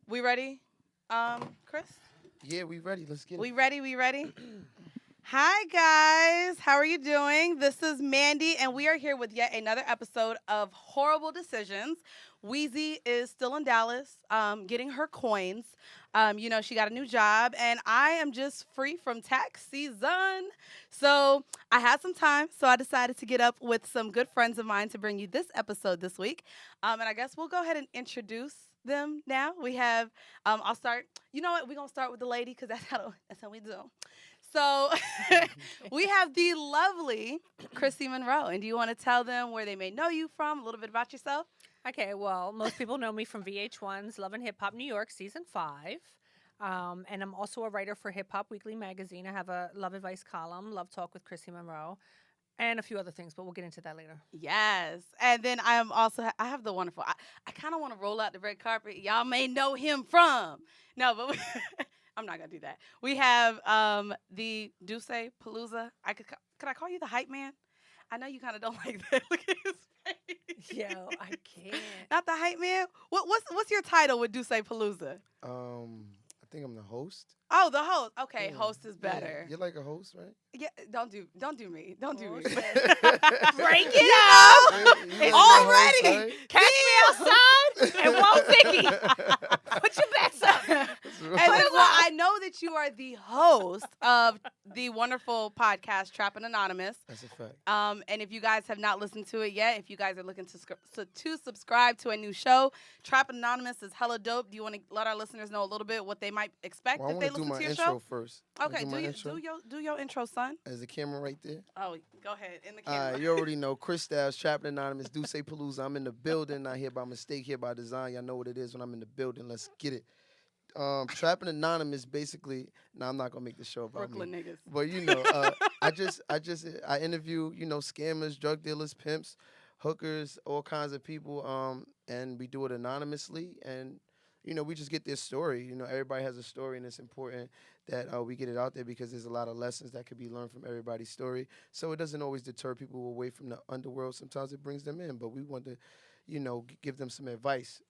We ready? Chris? Yeah, we ready. Let's get it. We ready? We ready? Hi, guys. How are you doing? This is Mandy, and we are here with yet another episode of Horrible Decisions. Wheezy is still in Dallas, getting her coins. She got a new job, and I am just free from tax season. So I had some time, so I decided to get up with some good friends of mine to bring you this episode this week. And I guess we'll go ahead and introduce them now. We have, I'll start, you know what, we're going to start with the lady because that's how we do. So we have the lovely Chrissy Monroe. And do you want to tell them where they may know you from, a little bit about yourself? Okay, well, most people know me from VH1's Love and Hip Hop New York, Season 5. And I'm also a writer for Hip Hop Weekly magazine. I have a Love Advice column, Love Talk with Chrissy Monroe, and a few other things, but we'll get into that later. Yes. And then I have the wonderful, I kind of want to roll out the red carpet. Y'all may know him from. No, but I'm not going to do that. We have the Duce Palooza. Could I call you the hype man? I know you kind of don't like that. Look at his face. Yo, I can't. Not the hype man? What's your title with Duce Palooza? I think I'm the host. Oh, the host. Okay, Yeah. Host is better. You're like a host, right? Yeah, don't do me. Don't do me. Break Break it it You're already. like Catch me outside and won't Vicky. Put your backs up. a host, And right? then, well, I know that you are the host of the wonderful podcast Trapping Anonymous. That's a fact. And if you guys have not listened to it yet, if you guys are looking to subscribe to a new show, Trapping Anonymous is hella dope. Do you want to let our listeners know a little bit what they might expect Well, I if they want to do listen my to your intro show? first. Okay, my intro. do your intro, son. Is the camera right there? Oh, go ahead in the All camera. right, you already know. Chris Styles, Trapping Anonymous, Duce Palooza. I'm in the building. Not here by mistake, here by design. Y'all know what it is when I'm in the building. Let's get it. Trapping Anonymous, basically. I'm not gonna make the show about Brooklyn me. niggas. But I interview scammers, drug dealers, pimps, hookers, all kinds of people. And we do it anonymously, and we just get their story. Everybody has a story, and it's important that we get it out there because there's a lot of lessons that could be learned from everybody's story. So it doesn't always deter people away from the underworld. Sometimes it brings them in, but we want to, give them some advice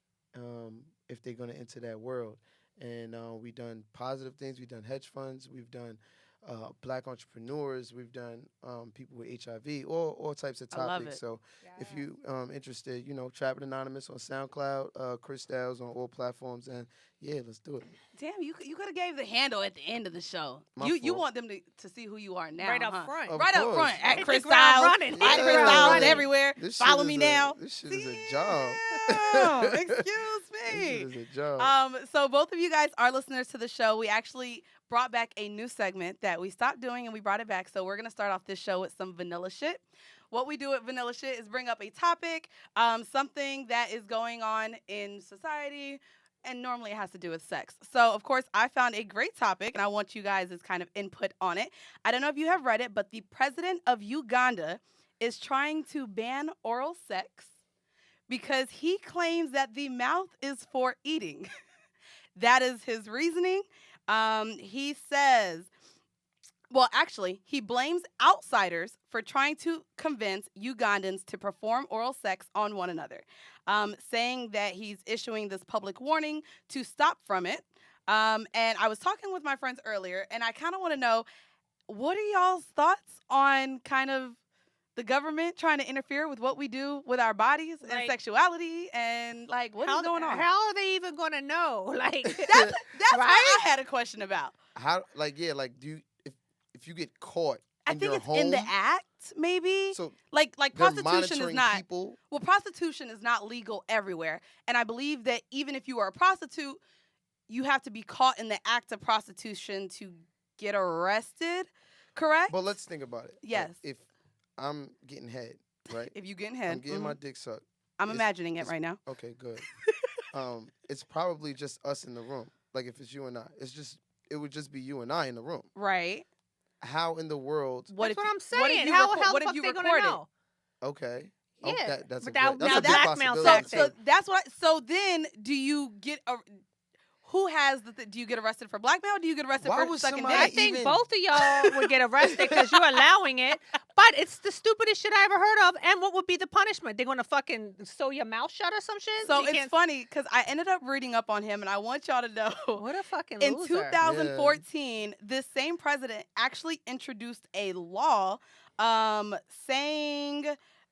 if they're going to enter that world. And we've done positive things. We've done hedge funds. We've done black entrepreneurs. We've done people with HIV, all types of I love topics. it. So if you interested, Trapping Anonymous on SoundCloud, Chris Styles on all platforms, and yeah, let's do it. Damn, you could have gave the handle at the end of the show. My You fault. want them to see who you are now, Right huh? up front. Of Right up course. front at Hit Chris the ground Styles. running. At Hit the Chris ground Styles running. everywhere. This shit Follow is me a- now. This shit is a job. Damn, excuse This shit me. is a job. So both of you guys are listeners to the show. We actually brought back a new segment that we stopped doing and we brought it back. So we're gonna start off this show with some vanilla shit. What we do with vanilla shit is bring up a topic, something that is going on in society, and normally it has to do with sex. So, of course, I found a great topic, and I want you guys' kind of input on it. I don't know if you have read it, but the president of Uganda is trying to ban oral sex because he claims that the mouth is for eating. That is his reasoning. He says, well, actually, he blames outsiders for trying to convince Ugandans to perform oral sex on one another, saying that he's issuing this public warning to stop from it. And I was talking with my friends earlier, and I kind of want to know, what are y'all's thoughts on kind of the government trying to interfere with what we do with our bodies and Like- sexuality, and like what is going on? How are they even going to know? Like, That's what Right? I had a question about. How do you if you get caught I in think your it's home, in the act, maybe. so Like they're prostitution is monitoring not. people. Well, prostitution is not legal everywhere, and I believe that even if you are a prostitute, you have to be caught in the act of prostitution to get arrested. Correct? But let's think about it. Like, Yes. if I'm getting head, right? If you getting head, I'm getting my dick sucked. I'm it's- imagining it it's- right now. Okay, good. It's probably just us in the room. Like if it's you and I, it would just be you and I in the room. Right. How in the world? What that's if what you- I'm saying. what if you how reco- how what the if fuck you they going record to it? know? Okay. Yeah, That's but a now that's a that's big blackmail possibility. So tactic. that's what. So then, do you get a? who has do you get arrested for blackmail? Or do you get arrested Why for would sucking somebody I dick? think even- both of y'all would get arrested because you're allowing it. But it's the stupidest shit I ever heard of. And what would be the punishment? They're going to fucking sew your mouth shut or some shit? So You it's can't- funny because I ended up reading up on him, and I want y'all to know. What a fucking In loser. 2014, this same president actually introduced a law saying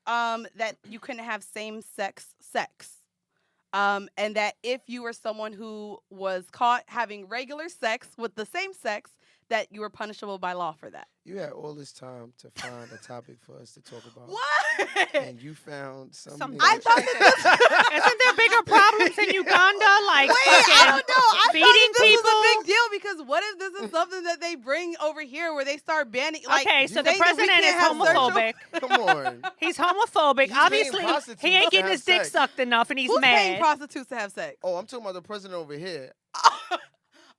that you couldn't have same-sex sex. And that if you were someone who was caught having regular sex with the same sex, that you were punishable by law for that. You had all this time to find a topic for us to talk about. What? And you found Some something. I thought that Isn't there bigger problems in Uganda? Like Wait, fucking I don't know. I feeding thought that this people? was a big deal because what if this is something that they bring over here where they start banning? Like, Okay, so the saying that we president is can't have sexual- homophobic. Come on. He's homophobic. He's paying Obviously, prostitutes he ain't to getting have his dick sex. sucked enough, and he's Who's paying mad. prostitutes to have sex? Oh, I'm talking about the president over here.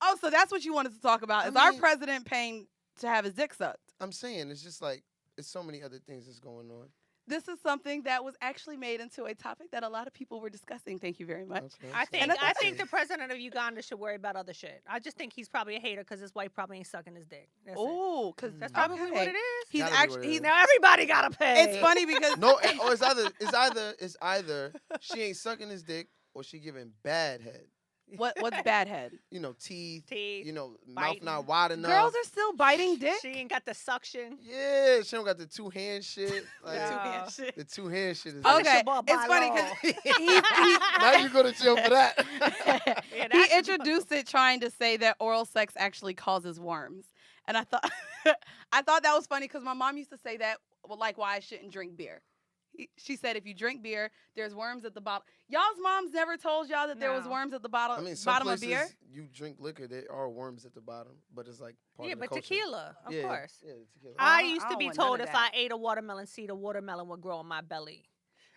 Oh, so that's what you wanted to talk about? I Is our mean- president paying to have his dick sucked? I'm saying it's just like it's so many other things that's going on. This is something that was actually made into a topic that a lot of people were discussing. Thank you very much. Okay, I so think that's I think it. the president of Uganda should worry about other shit. I just think he's probably a hater because his wife probably ain't sucking his dick. That's it. Oh, because That's probably what it is. He's Gotta be what actually it he's is. Now everybody gotta pay. It's funny because No, or it's either she ain't sucking his dick or she giving bad head. what's bad head? You know, teeth. Teeth, You know, mouth biting. not wide enough. Girls are still biting dick. She ain't got the suction. Yeah, she don't got the two hand shit. Like, Yeah. the two hand shit is. Okay, Punishable it's by funny law. because Now you go to jail for that. Yeah, that he should be introduced it trying to say that oral sex actually causes worms, and I thought I thought that was funny because my mom used to say that, well, like why I shouldn't drink beer. She said if you drink beer, there's worms at the bottom. Y'all's moms never told y'all that there was No. worms at the bottom I mean, some bottom of places beer. you drink liquor, there are worms at the bottom, but it's like part Yeah, of the but culture. tequila, of Yeah, course. Yeah, tequila. I don't- used I to don't be want none told of if that. I ate a watermelon seed, a watermelon would grow in my belly.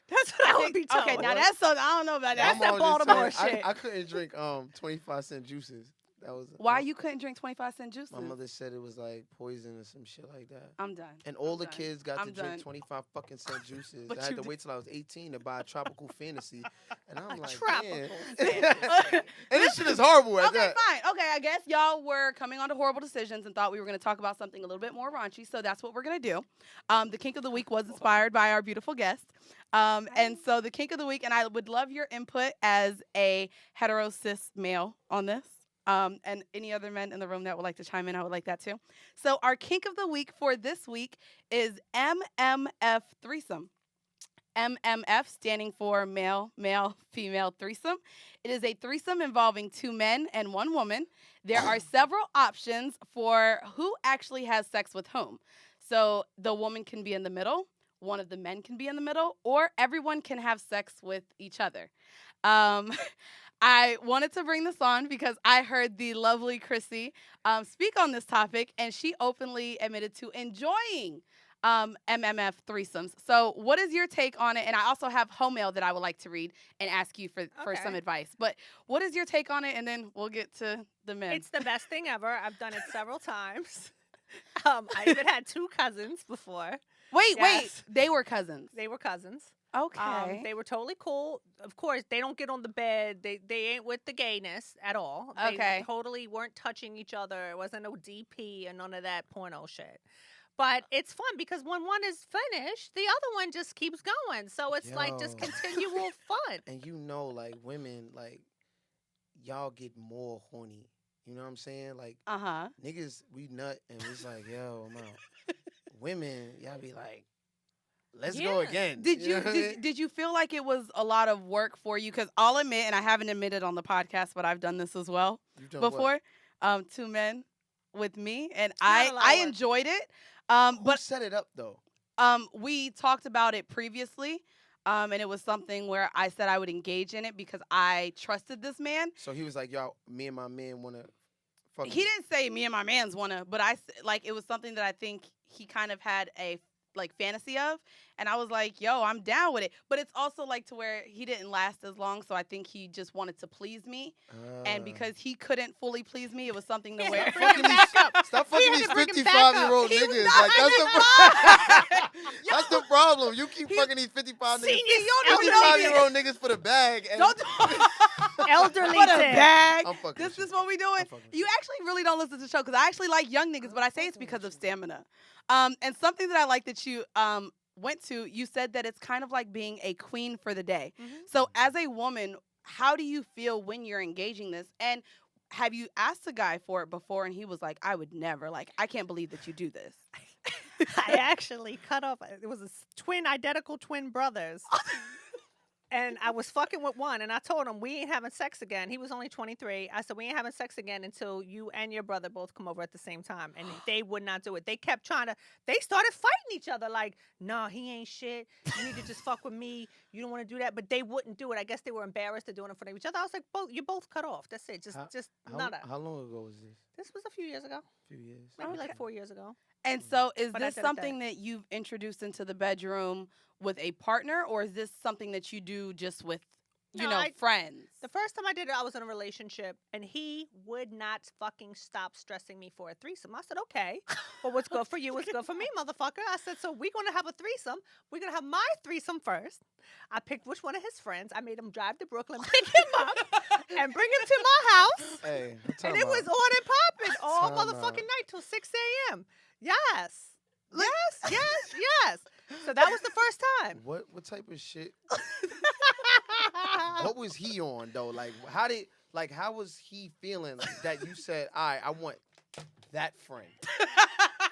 That's what I would be told. Okay, now What? that's something I don't know about That's that. that mom just Baltimore told me shit. I couldn't drink 25-cent juices. That was Why you couldn't drink 25-cent juices? My mother said it was like poison or some shit like that. I'm done. And all the done. kids got I'm to done. drink 25 fucking cent juices. But I had you to did- wait till I was 18 to buy a tropical fantasy. And I'm like, Tropical damn. fantasy. And this shit is horrible at Okay, that. fine. Okay, I guess y'all were coming on to horrible decisions and thought we were going to talk about something a little bit more raunchy, so that's what we're going to do. The kink of the week was inspired by our beautiful guest. And so the kink of the week, and I would love your input as a hetero cis male on this. And any other men in the room that would like to chime in, I would like that too. So our kink of the week for this week is MMF threesome. MMF standing for male, male, female threesome. It is a threesome involving 2 men and 1 woman. There are several options for who actually has sex with whom. So the woman can be in the middle, one of the men can be in the middle, or everyone can have sex with each other. I wanted to bring this on because I heard the lovely Chrissy speak on this topic, and she openly admitted to enjoying MMF threesomes. So what is your take on it? And I also have home mail that I would like to read and ask you for some Okay. advice. But what is your take on it? And then we'll get to the men. It's the best thing ever. I've done it several times. I even had 2 cousins before. wait, Yes. they were cousins. They were cousins. Okay. They were totally cool. Of course, they don't get on the bed. They ain't with the gayness at all. They Okay. totally weren't touching each other. It wasn't no DP and none of that porno shit. But it's fun because when one is finished, the other one just keeps going. So it's like just Yo. continual fun. And you know, like, women, like, y'all get more horny. You know what I'm saying? Like, Uh-huh. niggas, we nut and it's like, yo, I'm out. Women, y'all be like, let's go Yeah. again. Did you know what I mean? did you feel like it was a lot of work for you? Because I'll admit, and I haven't admitted on the podcast, but I've done this as well You've done what? before. 2 men with me, and not a lot I of work. enjoyed it. Who But set it up though? we talked about it previously, and it was something where I said I would engage in it because I trusted this man. So he was like, y'all, me and my man wanna fuck. He didn't say me and my man's wanna, but like it was something that I think he kind of had a like fantasy of, and I was like, yo, I'm down with it. But it's also like to where he didn't last as long, so I think he just wanted to please me, and because he couldn't fully please me, it was something to Yeah, where bring him back up. Stop He fucking had these to bring him back up. 55-year-old He was niggas. not Like that's the 55. that's the problem. You keep He- fucking these 55 niggas. Senior You don't know 55-year-old niggas for the bag. And Don't Elderly What a dick. bag. I'm fucking This with is you. what we doing. I'm fucking with You actually really don't listen to the show because I actually like young niggas, but I say it's because of stamina. And something that I like that you went to, you said that it's kind of like being a queen for the day. Mhm. So as a woman, how do you feel when you're engaging this? And have you asked a guy for it before and he was like, I would never, like, I can't believe that you do this. I actually cut off. It was identical twin brothers. And I was fucking with one, and I told him we ain't having sex again. He was only 23. I said we ain't having sex again until you and your brother both come over at the same time. And they would not do it. They kept trying to. They started fighting each other. Like, no, he ain't shit. You need to just fuck with me. You don't want to do that. But they wouldn't do it. I guess they were embarrassed of doing it in front of each other. I was like, you both cut off. That's it. Just nada. How long ago was this? This was a few years ago. A few years. Maybe like Okay. 4 years ago. And so is But I this did it something that you've introduced into the bedroom with a partner, or is this something that you do just with, you No, know, I- friends? The first time I did it, I was in a relationship, and he would not fucking stop stressing me for a threesome. I said, okay, well, what's good for you is good for me, motherfucker. I said, so we're going to have a threesome. We're going to have my threesome first. I picked which one of his friends. I made him drive to Brooklyn, pick him up, and bring him to my house. Hey, And it was on and popping all Time motherfucking out. night till 6 a.m. Yes. Yes. So that was the first time. What type of shit? What was he on though? Like how was he feeling that you said, all right, I want that friend?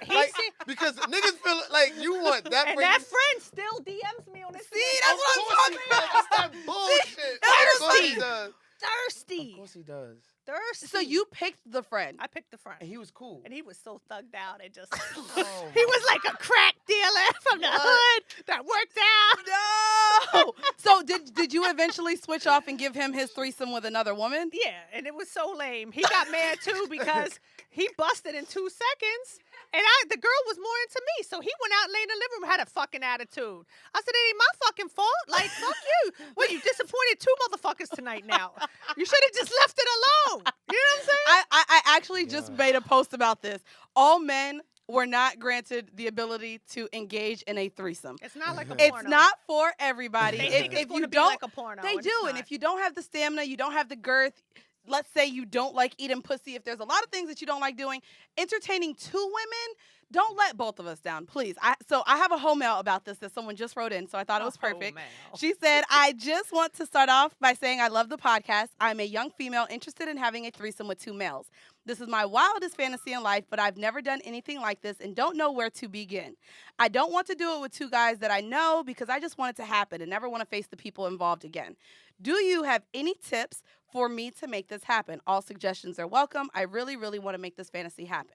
He Like, see- because niggas feel like you want that and friend. that friend still DMs me on his See, that's what I'm talking about. That's that bullshit. that's Of course he thirsty. does. thirsty. Of course he does. Thirsty. So you picked the friend. I picked the friend. And he was cool. And he was so thugged out and just Oh, he was like a crack dealer from the What? hood that worked out. No. So did you eventually switch off and give him his threesome with another woman? Yeah, and it was so lame. He got mad too because he busted in 2 seconds. And the girl was more into me. So he went out and laid in the living room, had a fucking attitude. I said, it ain't my fucking fault. Like, fuck you. Well, you disappointed 2 motherfuckers tonight now. You should have just left it alone. You know what I'm saying? I actually just Yeah. made a post about this. All men were not granted the ability to engage in a threesome. It's not like a It's porno. not for everybody. They If, think it's if going you to be don't, like a porno. they and do. it's And not. if you don't have the stamina, you don't have the girth. Let's say you don't like eating pussy. If there's a lot of things that you don't like doing, entertaining 2 women, don't let both of us down, please. So I have a whole mail about this that someone just wrote in, so I thought it was perfect. man. She said, I just want to start off by saying I love the podcast. I'm a young female interested in having a threesome with 2 males. This is my wildest fantasy in life, but I've never done anything like this and don't know where to begin. I don't want to do it with 2 guys that I know because I just want it to happen and never want to face the people involved again. Do you have any tips for me to make this happen? All suggestions are welcome. I really, really want to make this fantasy happen.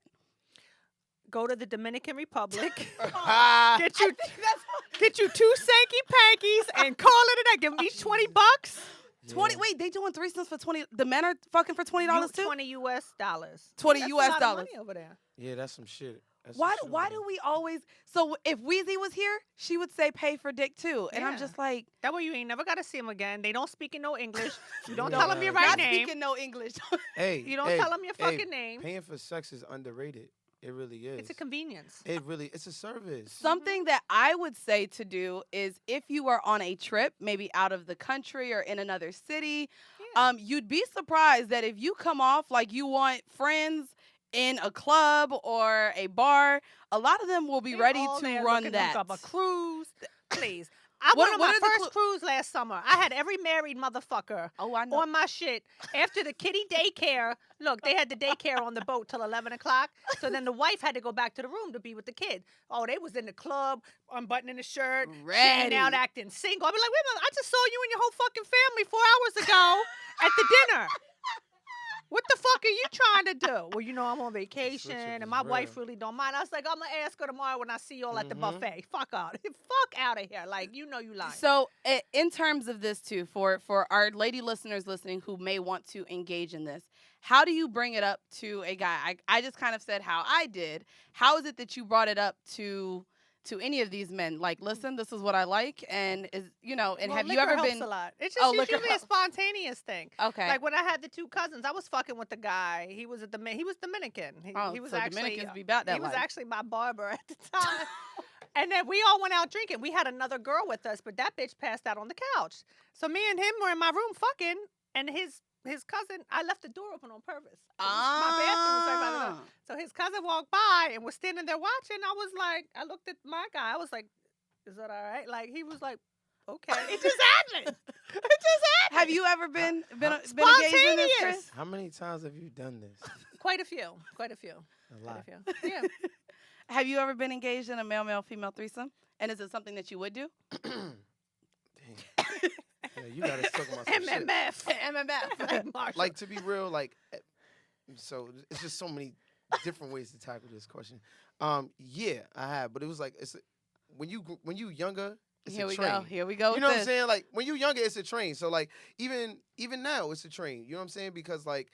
Go to the Dominican Republic. Ah, Get you 2 Sankey Pankies and call it a night. Give them each $20. 20. Wait, they doing threesomes for 20. The men are fucking for $20 too? $20 US. 20 That's US a lot of dollars. money over there. yeah, that's some shit. That's Why some shit, why man. do we always so if Weezy was here, she would say pay for dick too. And I'm Yeah. just like That way you ain't never got to see them again. They don't speak in no English. You don't Yeah. tell them your right not name. speaking no English. Hey, You don't hey, tell them your hey, fucking name. Paying for sex is underrated. It really is. It's a convenience. It's a service. Something that I would say to do is if you are on a trip, maybe out of the country or in another city, Yeah. you'd be surprised that if you come off like you want friends in a club or a bar, a lot of them will be They're ready all to there run looking that. up a cruise. Please. I What- went on what my are the first cruise last summer. I had every married motherfucker Oh, I know. on my shit. After the kiddie daycare, look, they had the daycare on the boat till 11 o'clock. So then the wife had to go back to the room to be with the kid. Oh, they was in the club, unbuttoning the shirt, shitting out, Ready. acting single. I'd be like, wait a minute, I just saw you and your whole fucking family 4 hours ago at the dinner. What the fuck are you trying to do? Well, you know, I'm on vacation Switch-up and is my wife real. really don't mind. I was like, I'm going to ask her tomorrow when I see y'all at the Mhm. buffet. Fuck out. Fuck out of here. Like, you know you lying. So, in terms of this too, for our lady listeners listening who may want to engage in this, how do you bring it up to a guy? I just kind of said how I did. How is it that you brought it up to any of these men? Like, listen, this is what I like, and and Well, have you liquor ever helps been a lot. It's Oh, just liquor usually a helps. spontaneous thing. okay? Like when I had the 2 cousins, I was fucking with the guy. He was he was Dominican. He was so actually Dominicans be about that he was life. actually my barber at the time. And then we all went out drinking. We had another girl with us, but that bitch passed out on the couch. So me and him were in my room fucking, And his cousin, I left the door open on purpose. My bathroom was right by the door. So his cousin walked by and was standing there watching. I was like, I looked at my guy. I was like, is that all right? Like, he was like, okay. It just happened. It just happened. Have you ever been engaged in this, Chris? How many times have you done this? Quite a few. Quite a few. A lot. Quite a few. Yeah. Have you ever been engaged in a male female threesome? And is it something that you would do? Dang. Yeah, you gotta talk about some shit. MMF. Like, to be real, like, so it's just so many different ways to tackle this question. Yeah, I have, but it was like when you younger, it's Here a we train. go. Here we go. You know what I'm this. saying? Like, when you younger, it's a train. So like even now, it's a train. You know what I'm saying? Because like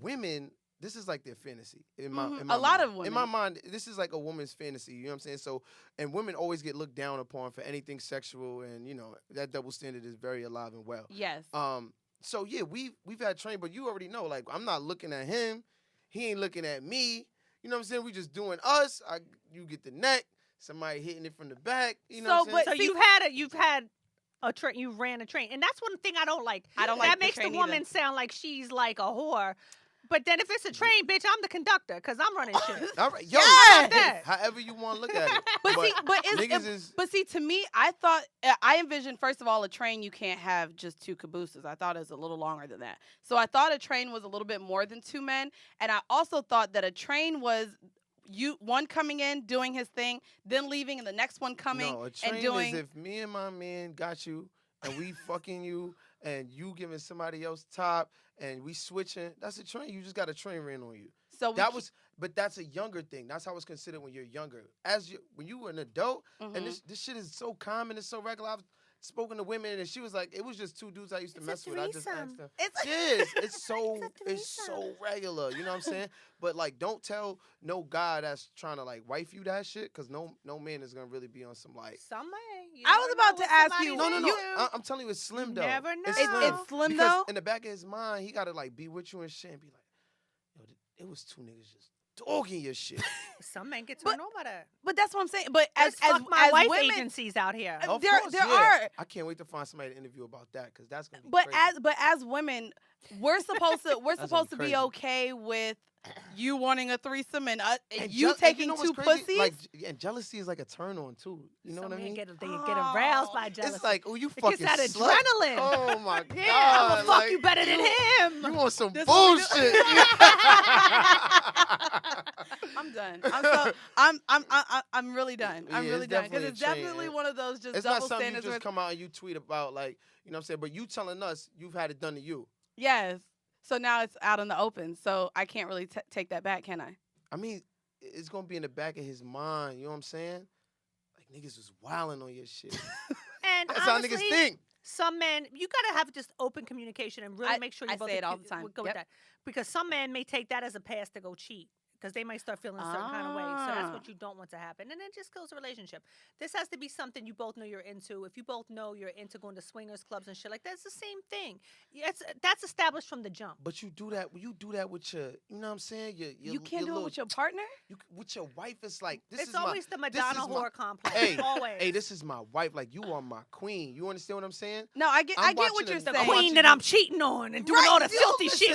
women, this is like their fantasy. In my A lot mind. of women. In my mind, this is like a woman's fantasy. You know what I'm saying? So, and women always get looked down upon for anything sexual, and you know that double standard is very alive and well. Yes. So yeah, we've had train, but you already know, like, I'm not looking at him, he ain't looking at me. You know what I'm saying? We just doing us. You get the neck, somebody hitting it from the back. You know what I'm saying? So you've had a train. You ran a train, and that's one thing I don't like. I don't like that the makes the train woman either. sound like she's like a whore. But then if it's a train, bitch, I'm the conductor because I'm running shit. All right, yo, Yes! however you want to look at it. But see, to me, I thought I envisioned first of all a train you can't have just two cabooses. I thought it was a little longer than that. So I thought a train was a little bit more than two men, and I also thought that a train was one coming in doing his thing, then leaving, and the next one coming No, a train and doing. is if me and my man got you and we fucking you and you giving somebody else top and we switching. That's a train. You just got a train ran on you. So But that's a younger thing. That's how it's considered when you're younger. When you were an adult, and this shit is so common, it's so regular. I've spoken to women, and she was like, it was just two dudes I used to mess with. I just asked them. It's so regular. You know what I'm saying? But like, don't tell no guy that's trying to like wife you that shit, because no man is gonna really be on some like. Some may. I was about to ask you. No. I'm telling you, it's slim though. Never know. It's slim because though. in the back of his mind, he gotta like be with you and shit and be like, yo, it was two niggas just dogging your shit. Some men get turned on by that. But that's what I'm saying. But There's as my wife women, agencies out here. Of there course, there yeah. are. I can't wait to find somebody to interview about that because that's gonna be But crazy. as women, we're supposed to be crazy. okay with you wanting a threesome and And you and taking know what's two crazy? pussies. Like, and jealousy is like a turn on too. You know Some what I men mean? They get aroused by jealousy. It's like, oh, you It fucking gets that slut. adrenaline. Oh my god! Yeah, I'm gonna fuck like, you better than him. You want some That's what we bullshit? I'm done. I'm really done. I'm Yeah, really it's done because definitely it's a chain. definitely one of those just It's double not something you standards. just come out and you tweet about, like, you know what I'm saying? But you telling us you've had it done to you. Yes. So now it's out in the open. So I can't really take that back, can I? I mean, it's gonna be in the back of his mind. You know what I'm saying? Like, niggas was wilding on your shit. And That's honestly, how niggas think. some men, you gotta have just open communication and really make sure you I both say it all the time. go with Yep. that. Because some men may take that as a pass to go cheat. Because they might start feeling a certain kind of way. So that's what you don't want to happen. And it just kills a relationship. This has to be something you both know you're into. If you both know you're into going to swingers clubs and shit like that, it's the same thing. That's established from the jump. But you do that with your, you know what I'm saying? You can't do it with your partner? with your wife. It's like, this It's is always the Madonna my- whore complex. Hey, always. hey, this is my wife. Like, you are my queen. You understand what I'm saying? No, I get what watching you're the the saying. queen that I'm cheating on and doing all the filthy shit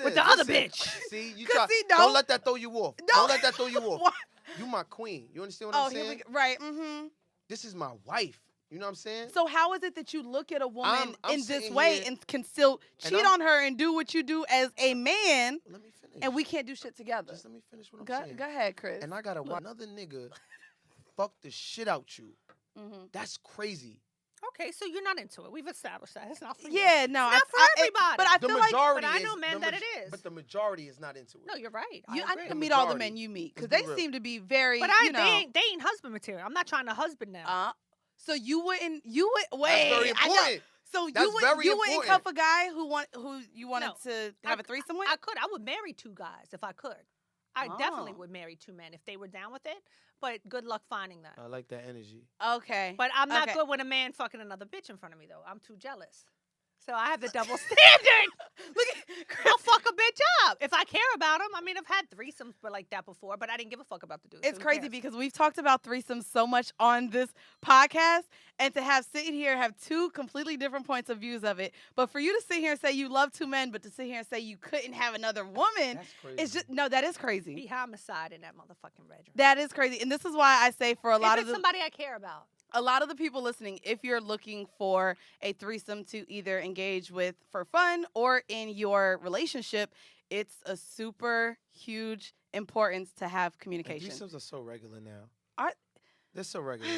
with the other bitch. See, you 'Cause try, see, don't let that throw you off. No. Don't let that throw you off. What? You my queen. You understand what Oh, I'm here saying? we go. Right. Mm-hmm. This is my wife. You know what I'm saying? So how is it that you look at a woman I'm in this sitting way here and can still and cheat I'm- on her and do what you do as a man, Let me finish. and we can't do shit together? Just let me finish what I'm Go saying. ahead, Chris. And I gotta watch another nigga fuck the shit out you. Mm-hmm. That's crazy. Okay, so you're not into it. We've established that. It's not for you. Yeah, no, It's not for everybody. But I The feel like majority but I is, know men the that maj- it is. But the majority is not into it. No, you're right. I need agree. to meet all the majority. men you meet because Let's they be real. seem to be very. But they ain't husband material. I'm not trying to husband them. So you would That's wait. very I know. important. So That's very you wouldn't important. cuff a guy who you wanted No, to have a threesome with? I could. I would marry two guys if I could. I definitely Oh. would marry two men if they were down with it. But good luck finding that. I like that energy. Okay. But I'm not Okay. good when a man fucking another bitch in front of me though. I'm too jealous. So I have the double standard. Look at I'll fuck a bitch up. if I care about them, I mean, I've had threesomes like that before, but I didn't give a fuck about the dude. It's crazy because we've talked about threesomes so much on this podcast, and to have sit here have two completely different points of views of it. But for you to sit here and say you love two men, but to sit here and say you couldn't have another woman, That's crazy. it's just that is crazy. be homicide in that motherfucking bedroom. That is crazy, and this is why I say for a lot of somebody I care about. A lot of the people listening, if you're looking for a threesome to either engage with for fun or in your relationship, it's a super huge importance to have communication. And threesomes are so regular now. Are- They're so regular.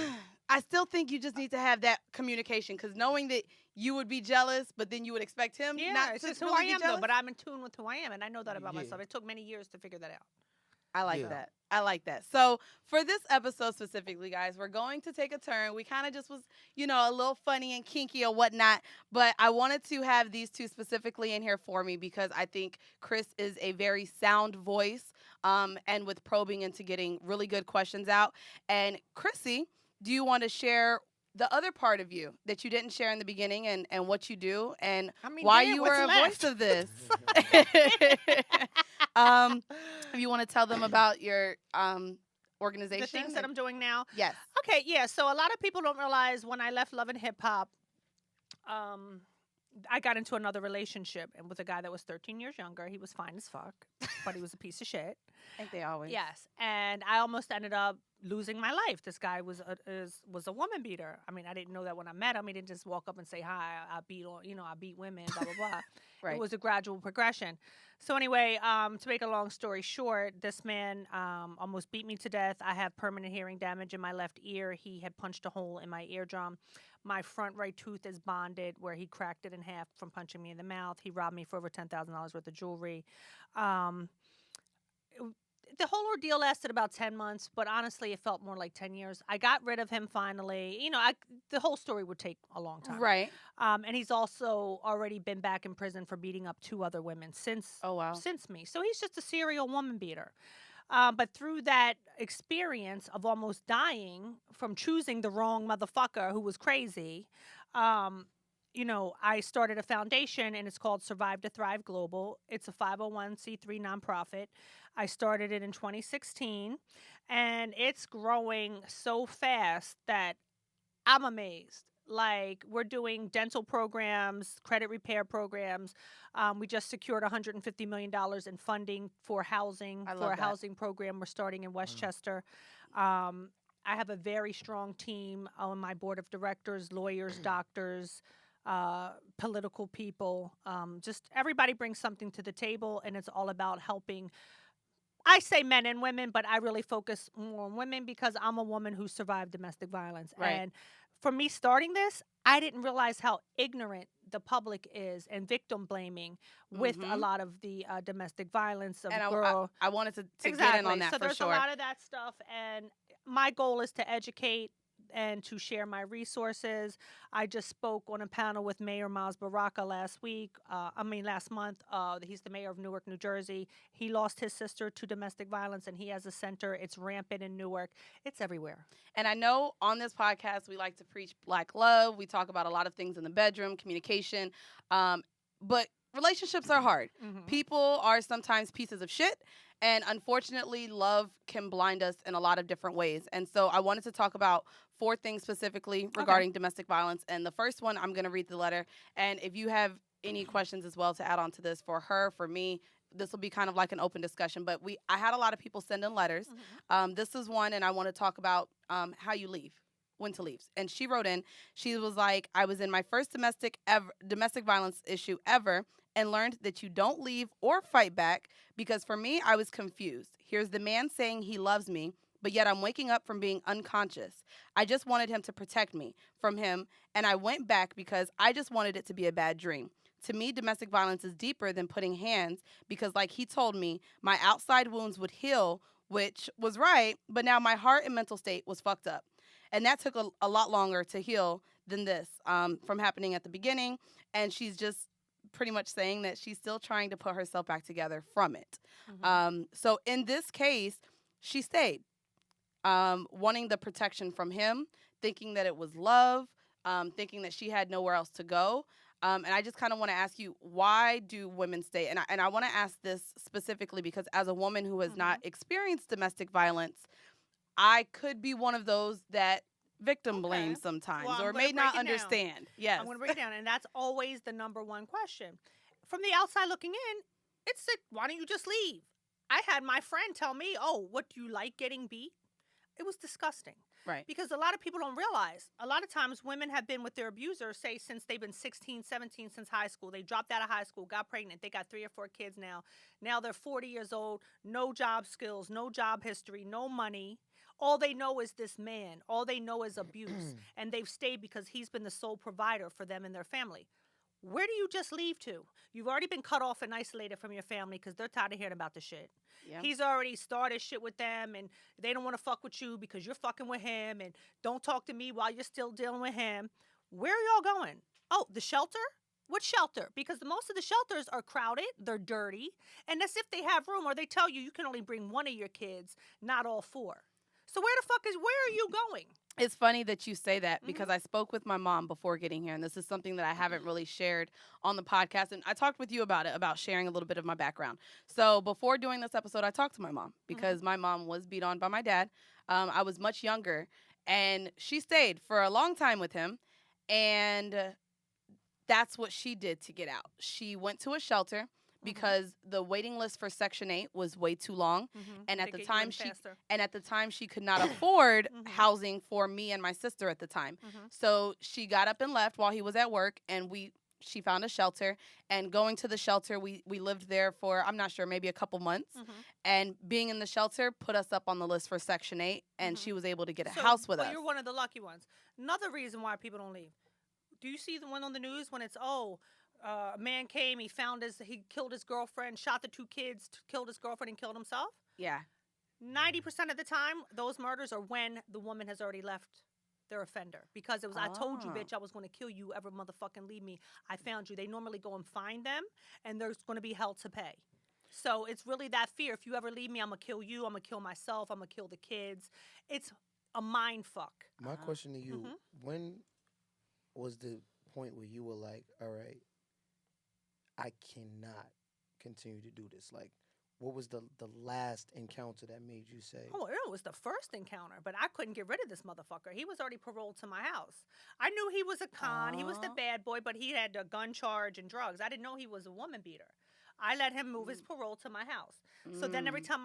I still think you just need to have that communication, because knowing that you would be jealous, but then you would expect him not it's to just really who I be am, jealous. though. But I'm in tune with who I am, and I know that about Yeah. myself. It took many years to figure that out. I like Yeah. that. I like that. So for this episode specifically, guys, we're going to take a turn. We kind of just was, a little funny and kinky or whatnot, but I wanted to have these two specifically in here for me because I think Chris is a very sound voice, and with probing into getting really good questions out. And Chrissy, do you want to share the other part of you that you didn't share in the beginning, and what you do and I mean, why damn, you what's were a left? voice of this? If you want to tell them about your organization. The things that I'm doing now. Yes. Okay, yeah. So a lot of people don't realize when I left Love and Hip Hop, I got into another relationship and with a guy that was 13 years younger. He was fine as fuck, but he was a piece of shit. I think they always. Yes, and I almost ended up losing my life. This guy was a woman beater. I mean, I didn't know that when I met him. He didn't just walk up and say, "Hi, I beat on, I beat women." Blah blah blah. Right. It was a gradual progression. So anyway, to make a long story short, this man almost beat me to death. I have permanent hearing damage in my left ear. He had punched a hole in my eardrum. My front right tooth is bonded, where he cracked it in half from punching me in the mouth. He robbed me for over $10,000 worth of jewelry. The whole ordeal lasted about 10 months, but honestly, it felt more like 10 years. I got rid of him finally. The whole story would take a long time. Right. And he's also already been back in prison for beating up 2 other women since me. So he's just a serial woman beater. But through that experience of almost dying from choosing the wrong motherfucker who was crazy, I started a foundation, and it's called Survive to Thrive Global. It's a 501c3 nonprofit. I started it in 2016, and it's growing so fast that I'm amazed. Like, we're doing dental programs, credit repair programs. We just secured $150 million in funding for housing, for a housing program we're starting in Westchester. I have a very strong team on my board of directors, lawyers, doctors, political people. Just everybody brings something to the table, and it's all about helping. I say men and women, but I really focus more on women because I'm a woman who survived domestic violence. Right. And for me starting this, I didn't realize how ignorant the public is and victim blaming with a lot of the domestic violence of girl. I wanted to Exactly. get in on that so for there's sure. a lot of that stuff, and my goal is to educate and to share my resources. I just spoke on a panel with Mayor Miles Baraka last month. He's the mayor of Newark, New Jersey. He lost his sister to domestic violence, and he has a center. It's rampant in Newark. It's everywhere. And I know on this podcast, we like to preach Black love. We talk about a lot of things in the bedroom, communication. But relationships are hard. Mhm. People are sometimes pieces of shit. And unfortunately, love can blind us in a lot of different ways. And so I wanted to talk about 4 things specifically regarding domestic violence. And the first one, I'm going to read the letter. And if you have any questions as well to add on to this for her, for me, this will be kind of like an open discussion. But I had a lot of people send in letters. This is one, and I want to talk about how you leave. When to leave. And she wrote in, she was like, I was in my first domestic violence issue ever, and learned that you don't leave or fight back, because for me, I was confused. Here's the man saying he loves me, but yet I'm waking up from being unconscious. I just wanted him to protect me from him, and I went back because I just wanted it to be a bad dream. To me, domestic violence is deeper than putting hands, because like he told me, my outside wounds would heal, which was right, but now my heart and mental state was fucked up. And that took a lot longer to heal than this from happening at the beginning. And she's just pretty much saying that she's still trying to put herself back together from it. So in this case, she stayed, wanting the protection from him, thinking that it was love, thinking that she had nowhere else to go. And I just kind of want to ask you, why do women stay? And I want to ask this specifically because as a woman who has not experienced domestic violence, I could be one of those that victim blames sometimes Well, I'm or gonna may break not it down. understand. Yes. I'm going to break it down, and that's always the number one question. From the outside looking in, it's like, why don't you just leave? I had my friend tell me, oh, what, do you like getting beat? It was disgusting. Right. Because a lot of people don't realize, a lot of times women have been with their abuser, say, since they've been 16, 17, since high school. They dropped out of high school, got pregnant. They got 3 or 4 kids now. Now they're 40 years old, no job skills, no job history, no money. All they know is this man. All they know is abuse. And they've stayed because he's been the sole provider for them and their family. Where do you just leave to? You've already been cut off and isolated from your family because they're tired of hearing about the shit. Yeah. He's already started shit with them, and they don't want to fuck with you because you're fucking with him, and don't talk to me while you're still dealing with him. Where are y'all going? Oh, the shelter? What shelter? Because most of the shelters are crowded, they're dirty, and that's if they have room, or they tell you can only bring one of your kids, not all 4. So where are you going? It's funny that you say that because I spoke with my mom before getting here, and this is something that I haven't really shared on the podcast. And I talked with you about it, about sharing a little bit of my background. So before doing this episode, I talked to my mom because my mom was beat on by my dad. I was much younger, and she stayed for a long time with him. And that's what she did to get out. She went to a shelter because the waiting list for Section 8 was way too long, and at the time she could not afford housing for me and my sister at the time. So she got up and left while he was at work, and she found a shelter. And going to the shelter, we lived there for, I'm not sure, maybe a couple months. And being in the shelter put us up on the list for Section 8, and she was able to get a house with us. You're one of the lucky ones. Another reason why people don't leave. Do you see the one on the news when it's, a man came, he killed his girlfriend, shot the 2 kids, killed his girlfriend, and killed himself? Yeah. 90% of the time, those murders are when the woman has already left their offender. Because it was, I told you, bitch, I was going to kill you, ever motherfucking leave me. I found you. They normally go and find them, and there's going to be hell to pay. So it's really that fear. If you ever leave me, I'm going to kill you. I'm going to kill myself. I'm going to kill the kids. It's a mind fuck. My question to you, when was the point where you were like, all right, I cannot continue to do this? Like, what was the last encounter that made you say? Oh, it was the first encounter, but I couldn't get rid of this motherfucker. He was already paroled to my house. I knew he was a con. He was the bad boy, but he had a gun charge and drugs. I didn't know he was a woman beater. I let him move his parole to my house. So then every time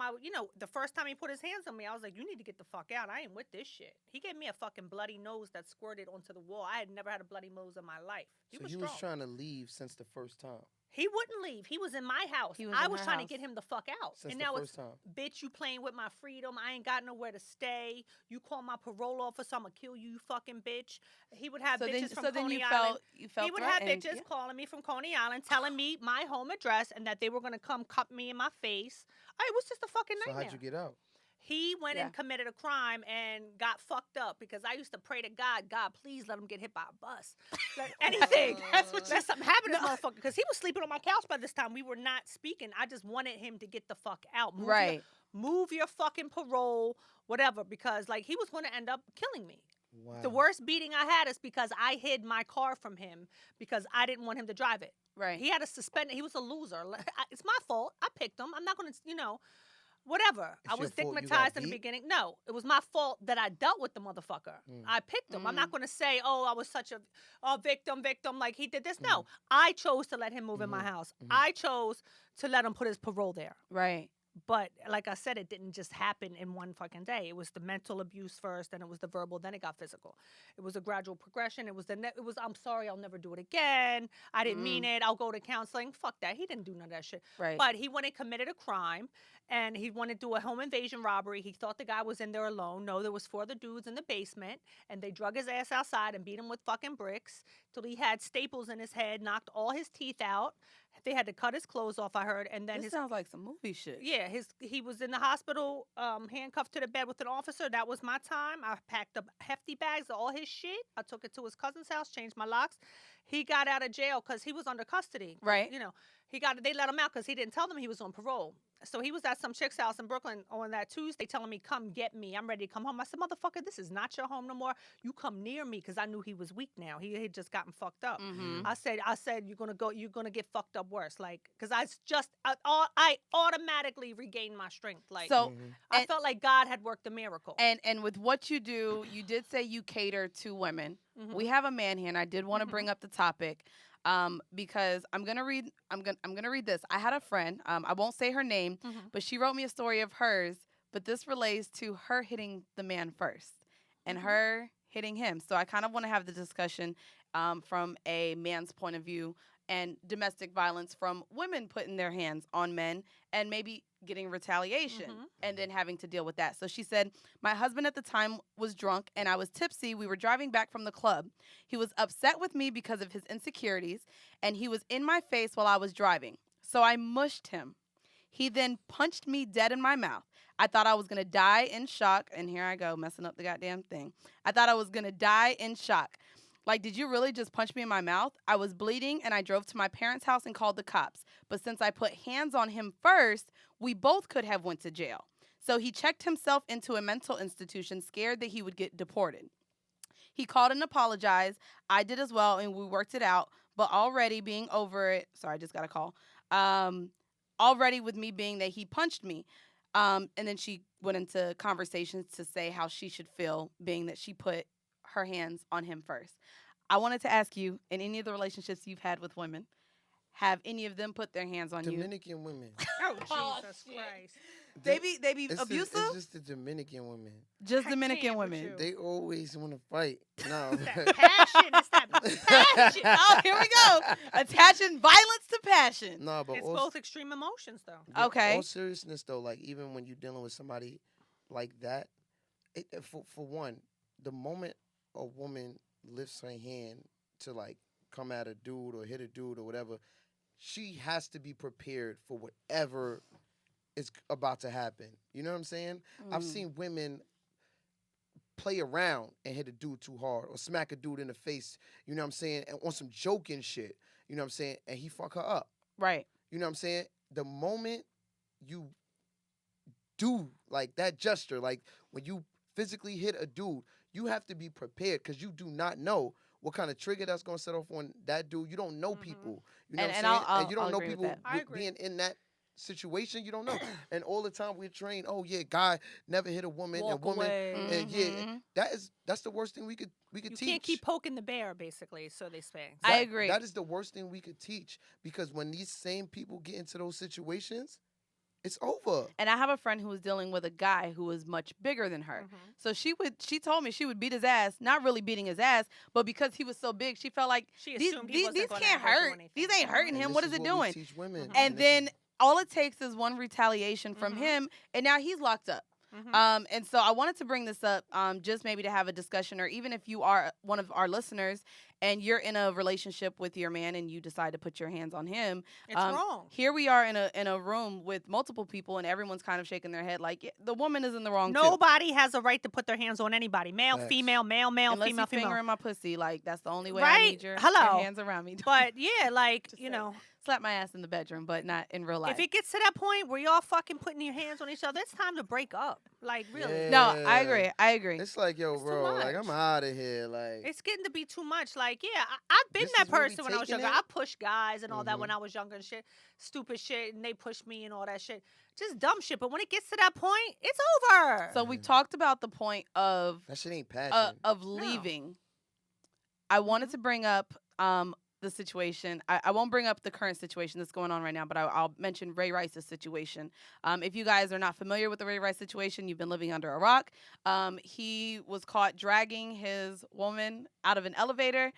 the first time he put his hands on me, I was like, you need to get the fuck out. I ain't with this shit. He gave me a fucking bloody nose that squirted onto the wall. I had never had a bloody nose in my life. He was strong. Was trying to leave since the first time. He wouldn't leave. He was in my house. I was trying to get him the fuck out. Since and the now first time. Bitch, you playing with my freedom. I ain't got nowhere to stay. You call my parole officer, I'm going to kill you, you fucking bitch. He would have bitches from Coney Island. You felt he would have bitches calling me from Coney Island, telling me my home address and that they were going to come cut me in my face. It was just a fucking nightmare. So how'd you get out? He went and committed a crime and got fucked up because I used to pray to God, please let him get hit by a bus. Like anything. Let something happen to this motherfucker. Because he was sleeping on my couch by this time. We were not speaking. I just wanted him to get the fuck out. Move your fucking parole, whatever. Because he was going to end up killing me. Wow. The worst beating I had is because I hid my car from him because I didn't want him to drive it. Right. He had to suspend it. He was a loser. It's my fault. I picked him. I'm not going to, whatever. I was stigmatized in the beginning. No, it was my fault that I dealt with the motherfucker. I picked him. I'm not going to say, I was such a victim, like he did this. No, I chose to let him move in my house. I chose to let him put his parole there. Right. But like I said, it didn't just happen in one fucking day. It was the mental abuse first, then it was the verbal, then it got physical. It was a gradual progression. It was I'm sorry, I'll never do it again. I didn't mean it. I'll go to counseling. Fuck that. He didn't do none of that shit. Right. But he went and committed a crime, and he wanted to do a home invasion robbery. He thought the guy was in there alone. No, there was 4 other dudes in the basement, and they drug his ass outside and beat him with fucking bricks till he had staples in his head, knocked all his teeth out. They had to cut his clothes off, I heard, and then this sounds like some movie shit. Yeah, he was in the hospital, handcuffed to the bed with an officer. That was my time. I packed up hefty bags of all his shit. I took it to his cousin's house, changed my locks. He got out of jail because he was under custody. Right. They let him out because he didn't tell them he was on parole. So he was at some chick's house in Brooklyn on that Tuesday telling me, come get me. I'm ready to come home. I said, motherfucker, this is not your home no more. You come near me, because I knew he was weak now. He had just gotten fucked up. Mm-hmm. I said, you're gonna get fucked up worse. Like, because I automatically regained my strength. Like, So I felt like God had worked a miracle. and with what you do, you did say you cater to women. Mhm. We have a man here, and I did want to bring up the topic. Because I'm gonna read this. I had a friend. I won't say her name, but she wrote me a story of hers. But this relates to her hitting the man first and her hitting him. So I kind of want to have the discussion from a man's point of view, and domestic violence from women putting their hands on men and maybe getting retaliation and then having to deal with that. So she said, my husband at the time was drunk and I was tipsy. We were driving back from the club. He was upset with me because of his insecurities, and he was in my face while I was driving. So I mushed him. He then punched me dead in my mouth. I thought I was going to die in shock. And here I go, messing up the goddamn thing. I thought I was going to die in shock. Like, did you really just punch me in my mouth? I was bleeding, and I drove to my parents' house and called the cops. But since I put hands on him first, we both could have went to jail. So he checked himself into a mental institution, scared that he would get deported. He called and apologized. I did as well, and we worked it out. But already being over it, sorry, I just got a call. Already with me being that he punched me. And then she went into conversations to say how she should feel being that she put her hands on him first. I wanted to ask you, in any of the relationships you've had with women, have any of them put their hands on you? Dominican women. Oh, Jesus Christ. They be abusive? It's just the Dominican women. Just I Dominican can't with women. you. They always want to fight. No. It's that passion. It's that passion. Oh, here we go. Attaching violence to passion. No, but It's also, both extreme emotions, though. yeah, Okay. all seriousness though, like even when you're dealing with somebody like that, for one, the moment a woman lifts her hand to like come at a dude or hit a dude or whatever, she has to be prepared for whatever is about to happen. You know what I'm saying? I've seen women play around and hit a dude too hard or smack a dude in the face, you know what I'm saying, and on some joking shit, you know what I'm saying, and he fuck her up. Right. You know what I'm saying? The moment you do like that gesture, like when you physically hit a dude, you have to be prepared because you do not know what kind of trigger that's going to set off on that dude. You don't know people. You know what I'm saying? And you don't know agree with people that. I agree. being in that situation. You don't know. And all the time we're trained, oh yeah, guy never hit a woman, Walk and woman, away. and yeah, that's the worst thing we could You teach. can't keep poking the bear, basically, so they say. I agree. That is the worst thing we could teach because when these same people get into those situations, it's over. And I have a friend who was dealing with a guy who was much bigger than her. So she told me she would beat his ass, not really beating his ass, but because he was so big, she felt like She these assumed he wasn't gonna can't ever do hurt. anything. These ain't hurting And him. this What is it we doing? teach women. And this then is- all it takes is one retaliation from him, and now he's locked up. And so I wanted to bring this up just maybe to have a discussion, or even if you are one of our listeners and you're in a relationship with your man and you decide to put your hands on him. It's wrong. Here we are in a room with multiple people, and everyone's kind of shaking their head like, yeah, the woman is in the wrong too. Nobody has a right to put their hands on anybody. Male, Facts. female, male, Unless female, you female. fingering my pussy, like that's the only way I Right? need your Hello. hands around me. But yeah, like, Just you saying. know, Slap my ass in the bedroom, but not in real life. if it gets to that point where y'all fucking putting your hands on each other, it's time to break up. Like, really. Yeah. No, I agree. I agree. It's like, yo, It's too bro, like I'm much. out of here. Like It's getting to be too much. Like, yeah, I've been This that is where we person when I was taking younger. it? I pushed guys and all that when I was younger and shit. Stupid shit, and they pushed me and all that shit. Just dumb shit. But when it gets to that point, it's over. So we've talked about the point of that shit ain't passion. leaving. I wanted to bring up the situation. I won't bring up the current situation that's going on right now, but I'll mention Ray Rice's situation. If you guys are not familiar with the Ray Rice situation, you've been living under a rock. He was caught dragging his woman out of an elevator,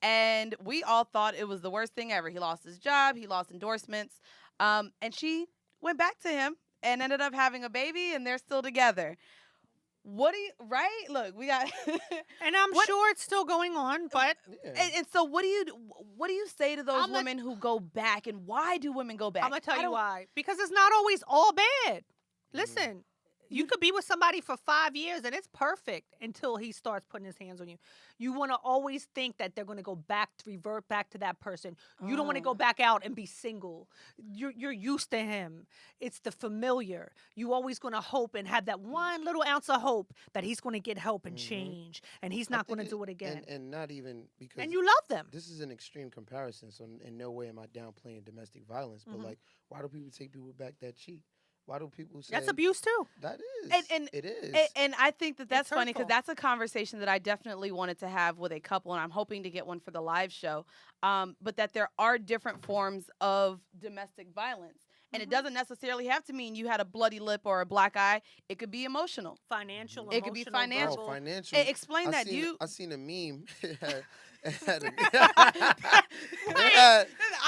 and we all thought it was the worst thing ever. He lost his job. He lost endorsements. And she went back to him and ended up having a baby, and they're still together. What do you, right? Look, we got. And I'm sure it's still going on, but yeah. And so, what do you say to those I'm a- women who go back, and why do women go back? I'm gonna tell I you don't- why. Because it's not always all bad. Listen, You could be with somebody for 5 years and it's perfect until he starts putting his hands on you. You want to always think that they're going to revert back to that person. You don't want to go back out and be single. You're used to him. It's the familiar. You always going to hope and have that one little ounce of hope that he's going to get help and change, and he's not going to do it again. And not even because. And you love them. This is an extreme comparison, so in no way am I downplaying domestic violence. But like, why do people take people back that cheat? Why do people say That's abuse too? That is, it is. And I think that's funny because hurtful. that's a conversation that I definitely wanted to have with a couple, and I'm hoping to get one for the live show. But that there are different forms of domestic violence. And it doesn't necessarily have to mean you had a bloody lip or a black eye. It could be emotional. Financial, It could be emotional, financial. verbal. Financial. Explain that. I seen a meme.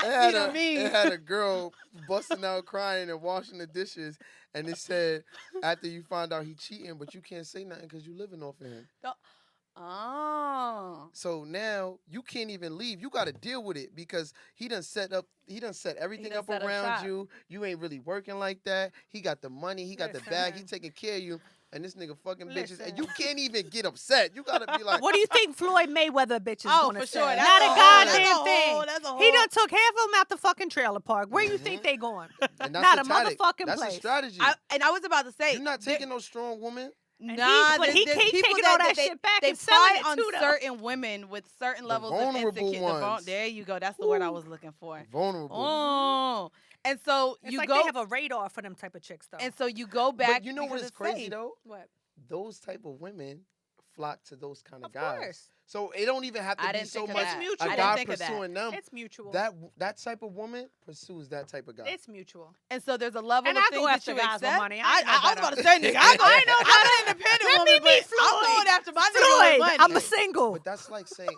It had a girl busting out crying and washing the dishes, and it said, after you find out he cheating, but you can't say nothing because you living off of him. Oh. So now you can't even leave. You got to deal with it because he done set everything up set up around shop. you. You ain't really working like that. He got the money. He got the bag. He taking care of you. And this nigga fucking bitches. And you can't even get upset. You got to be like. What do you think Floyd Mayweather bitch is Oh, going for to say? sure. That's Not a a whole- goddamn that's a thing. whole- that's a He whole- done took half of them out the fucking trailer park. Where you think they going? And that's Not a a tactic. motherfucking That's place. a strategy. And I was about to say. You're not taking no strong woman. And Nah, but he there's keep people taking all that they, shit back they and selling pride it on too, though. certain women with certain levels of vulnerable insecurity. ones. There you go. That's the word I was looking for. Vulnerable. Oh, and so It's you like go, they have a radar for them type of chicks, though. and so you go back. But you know what because is it's crazy safe. though? What? Those type of women flock to those kind of Of guys. course. So it don't even have to I be didn't so think of much that. mutual. a I didn't guy think of that. pursuing them. It's mutual. That type of woman pursues that type of guy. It's mutual. And so there's a level And of I things go that after you guys with accept. money. I I ain't no was better. about to say, nigga, I'm an independent Let woman, me be but I'm Floyd. going after my nigga with Floyd, money. I'm a single. But that's like saying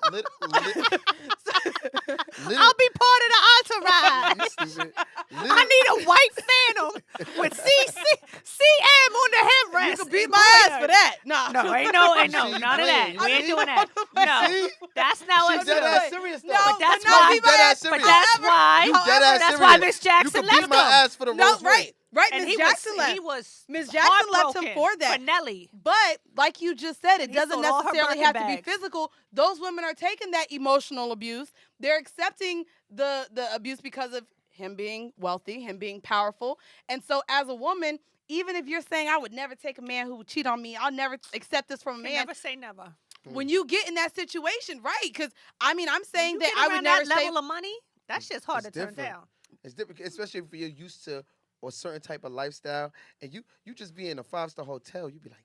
I'll be part of the entourage. stupid. I need a white phantom with CM on the headrest. You can beat my ass for that. Nah. No, ain't no, See, you none of that. playing. We You ain't see? doing that. No, See? that's not She's what dead you ass do. serious though. No, But that's but why. no, You dead ass But serious. that's why. You dead ass That's serious. why Miss You Jackson could beat left my him. ass for the No, Rolls Royce. right. And Miss Jackson left. He was Miss Jackson left him heartbroken for that. For Nelly. But like you just said, it He doesn't sold all her necessarily Birkin have to be bags. physical. Those women are taking that emotional abuse. They're accepting the abuse because of him being wealthy, him being powerful. And so as a woman, even if you're saying I would never take a man who would cheat on me, I'll never accept this from a Can man. never say never. When you get in that situation, right? Because I mean, I'm saying When you that get I would around never that say. level of money. That shit's hard It's to turn different. down. It's different, especially if you're used to a certain type of lifestyle, and you just be in a 5-star hotel, you be like,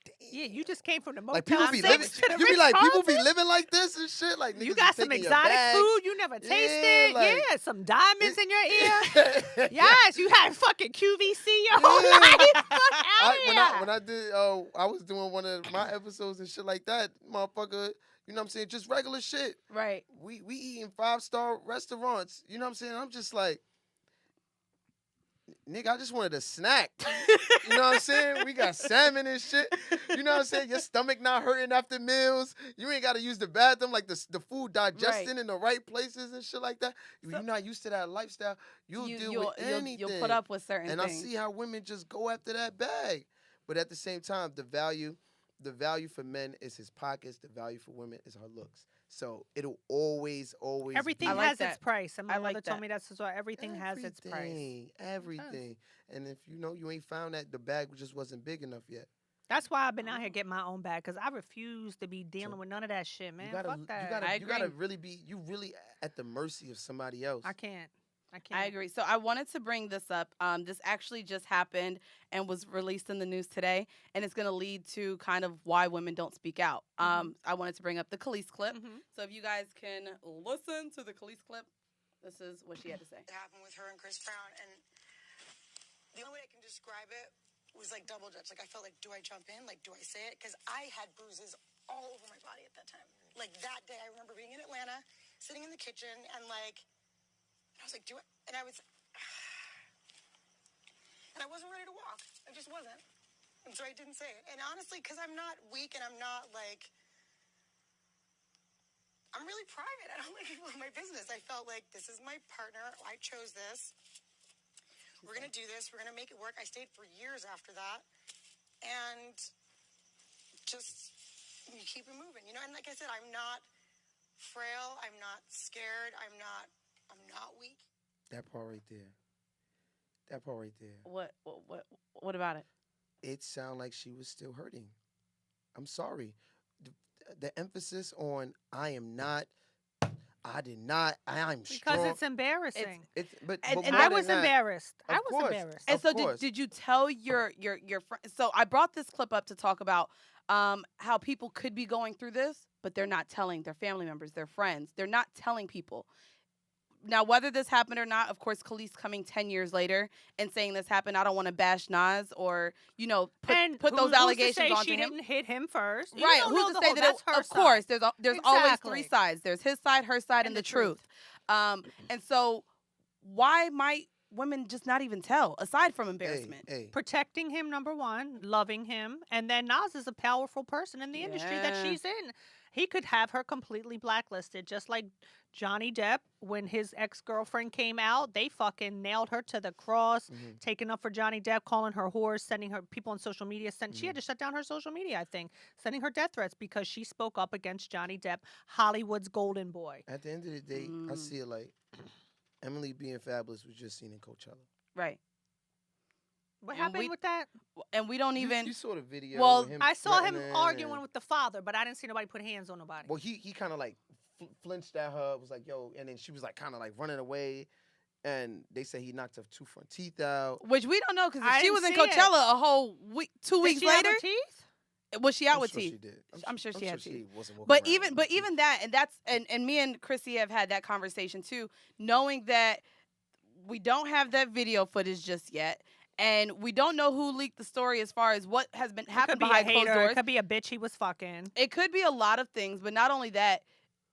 damn. Yeah, you just came from the Motel Like people be 6 living, to the you be like people be Ritz-Carlton? living like this and shit. Like niggas You is got some taking your exotic bags. food you never tasted. like- Yeah, some diamonds in your ear. Yeah. Yes, you had fucking QVC your Yeah. whole life. Fuck out When I did, I was doing one of my episodes and shit like that, motherfucker. You know what I'm saying? Just regular shit. Right. We eating 5-star restaurants. You know what I'm saying? I'm just like, nigga, I just wanted a snack. You know what I'm saying? We got salmon and shit. You know what I'm saying? Your stomach not hurting after meals. You ain't got to use the bathroom, like the food digesting in the right places and shit like that. You're not used to that lifestyle. You'll deal with anything. You'll put up with certain and things. I see how women just go after that bag. But at the same time, the value for men is his pockets. The value for women is her looks. So it'll always Everything be I like has that. its price. And my I like mother told that. me that's why everything has its price. Everything. And if you ain't found that, the bag just wasn't big enough yet. That's why I've been out here getting my own bag because I refuse to be dealing with none of that shit, man. Fuck that. I You gotta agree. really be at the mercy of somebody else. I can't. I agree. So I wanted to bring this up. This actually just happened and was released in the news today, and it's going to lead to kind of why women don't speak out. I wanted to bring up the Khalees clip. So if you guys can listen to the Khalees clip, this is what she had to say. It happened with her and Chris Brown, and the only way I can describe it was like double dutch. Like I felt like, do I jump in? Like, do I say it? Because I had bruises all over my body at that time. Like that day, I remember being in Atlanta, sitting in the kitchen, and like, I was like, do it, and I was, and I wasn't ready to walk. I just wasn't, and so I didn't say it. And honestly, because I'm not weak, and I'm not like, I'm really private. I don't like people in my business. I felt like this is my partner. I chose this. We're going to do this. We're going to make it work. I stayed for years after that. and just you keep it moving, you know. And like I said, I'm not frail. I'm not scared. I'm not weak. That part right there. That part right there. What about it? It sounded like she was still hurting. I'm sorry. The, the emphasis on I am not, I did not, I'm Because strong. it's embarrassing. But And more I than was that, embarrassed. I of was course. embarrassed. And Of so course. did you tell your friend? So I brought this clip up to talk about how people could be going through this, but they're not telling their family members, their friends. They're not telling people. Now, whether this happened or not, of course, Khalees coming 10 years later and saying this happened, I don't want to bash Nas or, put those allegations who's to say onto she him. didn't hit him first. You Right. don't Who's know to the say whole, that that's her of course, side. there's always Exactly. three sides. There's his side, her side, and the truth. And so why might women just not even tell, aside from embarrassment? Hey. Protecting him, number one, loving him, and then Nas is a powerful person in the industry that Yeah. she's in. He could have her completely blacklisted, just like Johnny Depp, when his ex-girlfriend came out, they fucking nailed her to the cross, taking up for Johnny Depp, calling her whores, sending her people on social media. She had to shut down her social media, I think, sending her death threats because she spoke up against Johnny Depp, Hollywood's golden boy. At the end of the day, I see it like Emily being fabulous was just seen in Coachella. Right. What And happened with that? And we don't even. You saw the video. Well, with him I saw him threatening arguing and- with the father, but I didn't see nobody put hands on nobody. Well, he kind of like flinched at her. Was like, "Yo," and then she was like, kind of like running away. And they say he knocked her 2 front teeth out. Which we don't know because I she didn't was in see it. Coachella a whole week, 2 Did weeks she have later. her teeth? Was she out I'm with sure teeth? She did. I'm sure she had She teeth. wasn't walking But around even with teeth. that, and me and Chrissy have had that conversation too, knowing that we don't have that video footage just yet. And we don't know who leaked the story as far as what has been It could happened be a behind closed hater. doors. It could be a bitch he was fucking. It could be a lot of things, but not only that,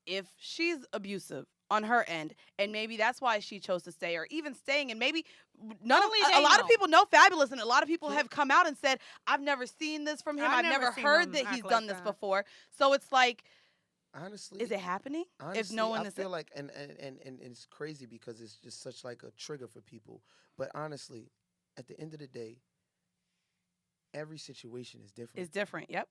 if she's abusive on her end, and maybe that's why she chose to stay, or even staying, and maybe Only a they lot know. of people know Fabulous, and a lot of people have come out and said, "I've never seen this from him. I've I've never never seen heard him that he's act done like this that." before." So it's like, honestly, is it happening? Honestly, if no one I is, feel like, and it's crazy because it's just such like a trigger for people. But honestly, at the end of the day, every situation is different. is different. Yep.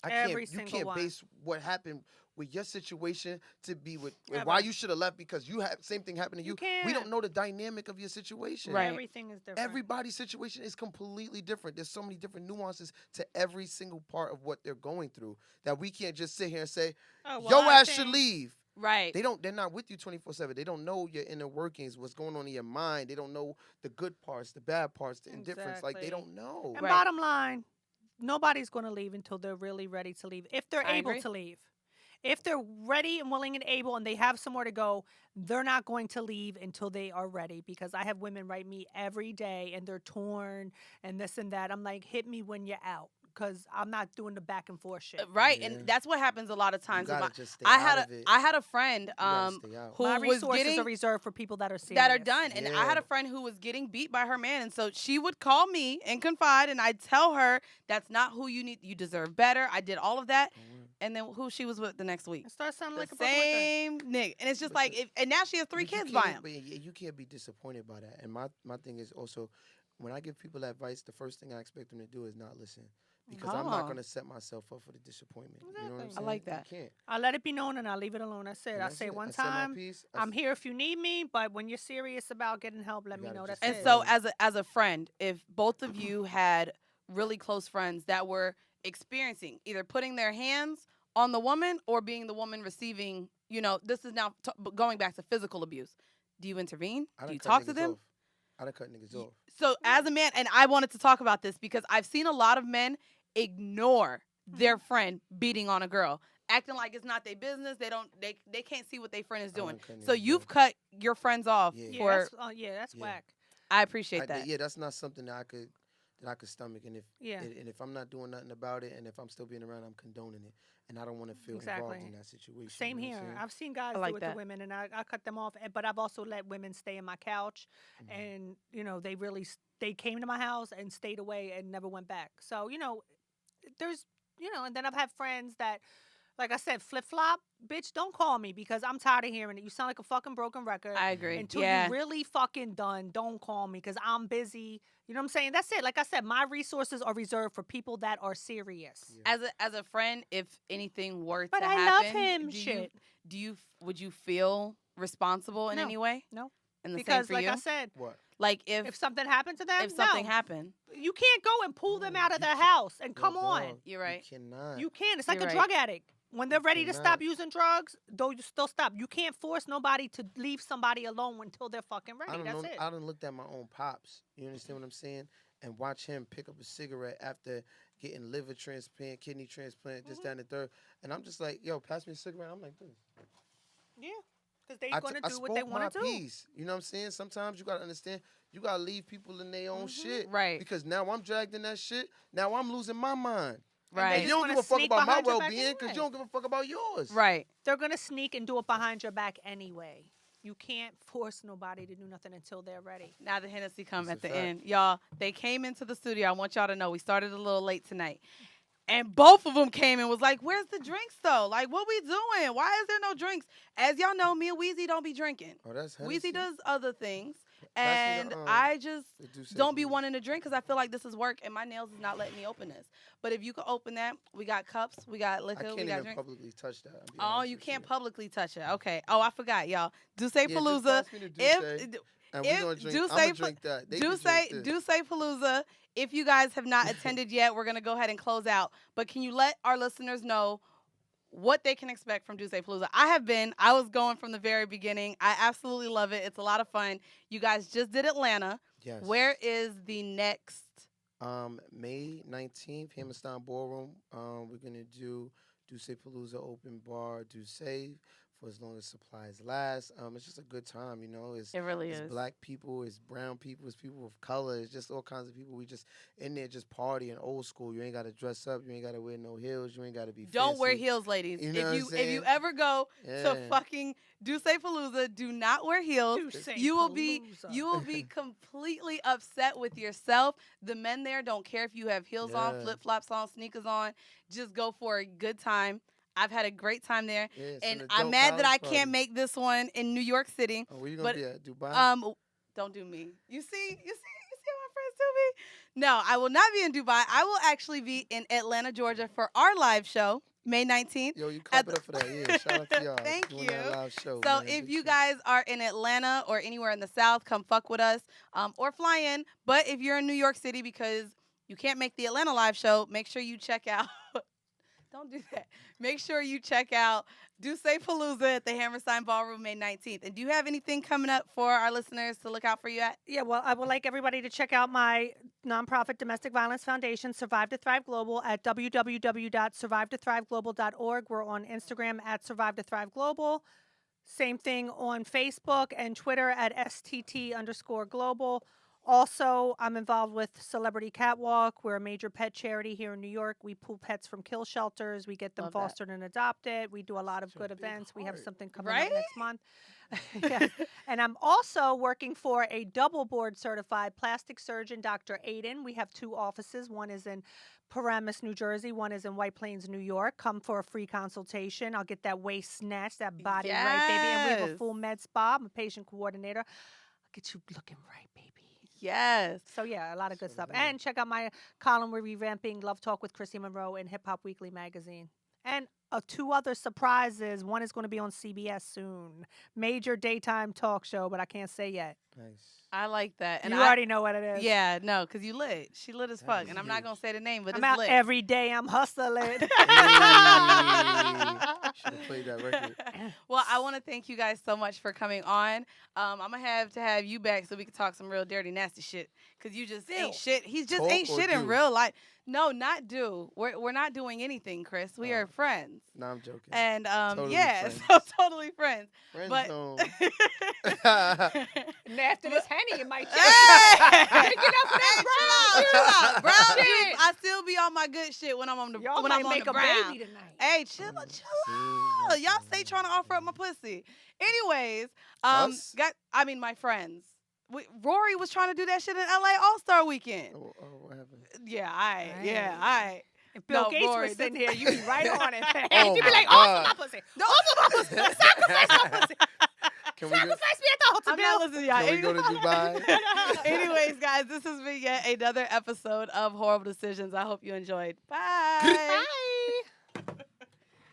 Every You single can't one. base what happened with your situation to be with Ever. why you should have left because you had same thing happened to you. We don't can't. know the dynamic of your situation. Right. Everything is different. Everybody's situation is completely different. There's so many different nuances to every single part of what they're going through that we can't just sit here and say, Oh, well, your I ass should think- leave. Right. They're not with you 24/7. They don't know your inner workings, what's going on in your mind. They don't know the good parts, the bad parts, the indifference. Like they Exactly. don't know. And Right. bottom line, nobody's going to leave until they're really ready to leave. If they're I able agree. to leave. If they're ready and willing and able and they have somewhere to go, they're not going to leave until they are ready. Because I have women write me every day and they're torn and this and that. I'm like, hit me when you're out. Because I'm not doing the back and forth shit. Right, Yeah. and that's what happens a lot of You times. with gotta my- just stay I out had of it. I had a friend gotta stay out. who My was resources getting are reserved for people that are serious. that are done. And I Yeah. had a friend who was getting beat by her man. And so she would call me and confide, and I'd tell her, that's not who you need. You deserve better. I did all of that. And then who she was with the next week? It starts sounding The like a broken record. same nigga. And it's just But like, the- and now she has 3 But you kids by can't- him. but you can't be disappointed by that. And my thing is also, when I give people advice, the first thing I expect them to do is not listen. Because I'm not Oh. going to set myself up for the disappointment. You know what I'm Exactly. saying? I like that. You can't. I let it be known and I leave it alone. That's it. And I that's say it. one I said my time, piece. I'm here if you need me, but when you're serious about getting help, let You me gotta know. just That's And it. so as a friend, if both of you had really close friends that were experiencing either putting their hands on the woman or being the woman receiving, this is now going back to physical abuse. Do you intervene? I Do done you cut talk to niggas them? off. I done cut niggas off. So as a man, and I wanted to talk about this because I've seen a lot of men ignore their friend beating on a girl, acting like it's not their business. They can't see what their friend is I done doing. cut So niggas you've off. cut your friends off Yeah. for. That's Yeah. whack. I appreciate that. Yeah, that's not something that I could stomach. And Yeah. if I'm not doing nothing about it, and if I'm still being around, I'm condoning it. And I don't want to feel Exactly. involved in that situation. Same you know what I'm here. saying? I've seen guys I like do it that. to women, and I cut them off. But I've also let women stay in my couch, Mm-hmm. and they really they came to my house and stayed away and never went back. So there's and then I've had friends that Like I said, flip flop, bitch. Don't call me because I'm tired of hearing it. You sound like a fucking broken record. I agree. Until Yeah. you're really fucking done, don't call me because I'm busy. You know what I'm saying? That's it. Like I said, my resources are reserved for people that are serious. As a friend, if anything were But to I happen, love him. would you feel responsible in No. any way? No. And the same Because, for like you? I said, What? Like if something happened to them, if something no. happened, You can't go and pull them out of You their can't- house and Yo, come dog, on. You're right. You cannot. You can. It's like You're a right. drug addict. When they're ready to cannot. stop using drugs, though you still stop. You can't force nobody to leave somebody alone until they're fucking ready. I don't That's know. it. I done looked at my own pops. You understand what I'm saying? And watch him pick up a cigarette after getting liver transplant, kidney transplant, this, that, and the third. And I'm just like, yo, pass me a cigarette. I'm like, dude. Yeah. Because they're going to do what they spoke my want to do. piece. You know what I'm saying? Sometimes you gotta understand. You gotta leave people in their own shit. Right. Because now I'm dragged in that shit. Now I'm losing my mind. Right. And you don't wanna give a fuck sneak about my behind your back well-being because anyway. you don't give a fuck about yours. Right. They're going to sneak and do it behind your back anyway. You can't force nobody to do nothing until they're ready. Now the Hennessy come That's at a the fact. end. Y'all, they came into the studio. I want y'all to know we started a little late tonight. And both of them came and was like, where's the drinks though? Like, what we doing? Why is there no drinks? As y'all know, me and Weezy don't be drinking. Oh, that's Hennessy? Weezy does other things. Pass me the, And I just the Douce, don't be please. wanting to drink because I feel like this is work and my nails is not letting me open this. But if you could open that, we got cups, we got I liquor, can't we got even drinks. publicly touch that. I'll be Oh, honest you with can't publicly touch it. Okay. Oh, I forgot, y'all. Douce Yeah, just Palooza. pass me the Douce, If and we if gonna drink. Douce I'm gonna Pa- drink that. They Douce can drink this. Palooza. If you guys have not attended yet, we're gonna go ahead and close out. But can you let our listeners know what they can expect from Douce Palooza? I was going from the very beginning. I absolutely love it. It's a lot of fun. You guys just did Atlanta. Yes. Where is the next? May 19th, Hammerstein Ballroom. We're gonna do Douce Palooza open bar, Douce, for as long as supplies last. It's just a good time, you know. It really It's is. black people, it's brown people, it's people of color, it's just all kinds of people. We just in there just partying old school. You ain't gotta dress up, you ain't gotta wear no heels, you ain't gotta be Don't wear fancy. heels, ladies. You know what I'm if you saying? ever go to Yeah. fucking Douce Palooza, do not wear heels. Douce You will Palooza. be completely upset with yourself. The men there don't care if you have heels on, Yeah. flip flops on, sneakers on. Just go for a good time. I've had a great time there, Yeah, it's and an I'm adult mad that I college can't party. make this one in New York City. Oh, where you gonna but, be at? Dubai? Don't do me. You see how my friends do me? No, I will not be in Dubai. I will actually be in Atlanta, Georgia for our live show, May 19th. Yo, you clap it up for that. Yeah, shout out to y'all. Thank doing that you. live show, So man. if Big you shit. guys are in Atlanta or anywhere in the South, come fuck with us or fly in. But if you're in New York City because you can't make the Atlanta live show, make sure you check out. Don't do that. Make sure you check out Douce Palooza at the Hammerstein Ballroom May 19th. And do you have anything coming up for our listeners to look out for you at? Yeah, well, I would like everybody to check out my nonprofit domestic violence foundation, Survive to Thrive Global, at www.survivetothriveglobal.org. We're on Instagram at Survive to Thrive Global. Same thing on Facebook and Twitter at STT_global. Also, I'm involved with Celebrity Catwalk. We're a major pet charity here in New York. We pull pets from kill shelters. We get them Love that. fostered and adopted. We do a lot of Such a good big events. We have heart. something coming Right? up next month. Yes. And I'm also working for a double board certified plastic surgeon, Dr. Aiden. We have 2 offices. One is in Paramus, New Jersey. One is in White Plains, New York. Come for a free consultation. I'll get that waist snatched, that body right, baby. And we have a Yes. full med spa. I'm a patient coordinator. I'll get you looking right, baby. Yes. So yeah, a lot of good So stuff. good. And check out my column we're revamping Love Talk with Chrissy Monroe in Hip Hop Weekly magazine. And 2 other surprises. One is going to be on CBS soon. Major daytime talk show, but I can't say yet. Nice. I like that. And You I already know what it is. Yeah, no, because you lit. She lit as That fuck. is And I'm not huge. going to say the name, but I'm it's out lit. every day. I'm hustling. Should have played that record. Well, I want to thank you guys so much for coming on. I'm going to have you back so we can talk some real dirty, nasty shit. Because you just ain't shit. He just Talk ain't or shit in do? real life. No, not do. We're not doing anything, Chris. We are friends. No, I'm joking. And Totally yeah, friends. so totally friends. Friend but- zone. And after this Henny, it might change. Hey! Pick it up for that brown Chill out. juice. Brown Shit. juice. I still be on my good shit when I'm on the Y'all when might I'm on make the a brown. baby tonight. Hey, chill out. Y'all stay trying to offer up my pussy. Anyways, Us? my friends. Rory was trying to do that shit in LA All-Star Weekend. Oh, what happened? Yeah, all right. If Bill No, Gates Rory, was sitting here, you'd be right on it. Oh You'd be my like, God. offer my pussy. Offer my pussy. Sacrifice my pussy. Can we go, Sacrifice me at the altar, I'm not Bill. listening to y'all. can we go to Dubai? Anyways, guys, this has been yet another episode of Horrible Decisions. I hope you enjoyed. Bye. Bye.